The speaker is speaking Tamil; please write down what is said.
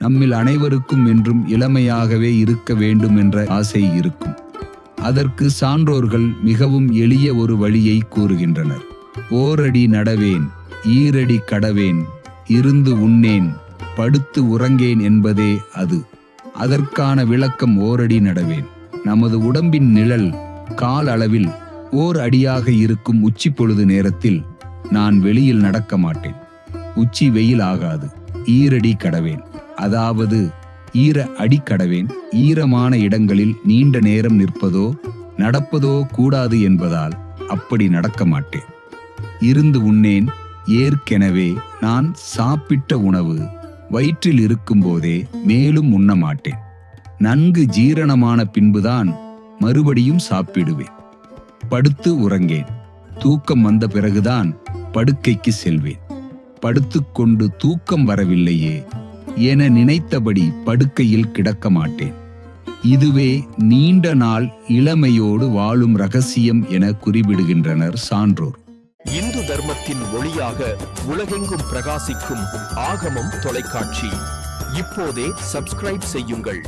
நம்மில் அனைவருக்கும் என்றும் இளமையாகவே இருக்க வேண்டும் என்ற ஆசை இருக்கும். அதற்கு சான்றோர்கள் மிகவும் எளிய ஒரு வழியை கூறுகின்றனர். ஓரடி நடவேன், ஈரடி கடவேன், இருந்து உண்ணேன், படுத்து உறங்கேன் என்பதே அது. அதற்கான விளக்கம் ஓரடி நடவேன். நமது உடம்பின் நிழல் கால் அளவில் ஓர் அடியாக இருக்கும் உச்சி பொழுது நேரத்தில் நான் வெளியில் நடக்க மாட்டேன். உச்சி வெயில் ஆகாது. ஈரடி கடவேன், அதாவது ஈர அடி கடவேன். ஈரமான இடங்களில் நீண்ட நேரம் நிற்பதோ நடப்பதோ கூடாது என்பதால் அப்படி நடக்க மாட்டேன். இருந்து உண்ணேன், ஏற்கெனவே நான் சாப்பிட்ட உணவு வயிற்றில் இருக்கும்போதே மேலும் உண்ண மாட்டேன். நன்கு ஜீரணமான பின்புதான் மறுபடியும் சாப்பிடுவேன். படுத்து உறங்கேன். தூக்கம் வந்த பிறகுதான் படுக்கைக்கு செல்வேன். படுத்துக்கொண்டு தூக்கம் வரவில்லையே என நினைத்தபடி படுக்கையில் கிடக்க மாட்டேன். இதுவே நீண்ட நாள் இளமையோடு வாழும் ரகசியம் என குறிப்பிடுகின்றனர் சான்றோர். இந்து தர்மத்தின் ஒளியாக உலகெங்கும் பிரகாசிக்கும் ஆகமம் தொலைக்காட்சி. இப்போதே சப்ஸ்கிரைப் செய்யுங்கள்.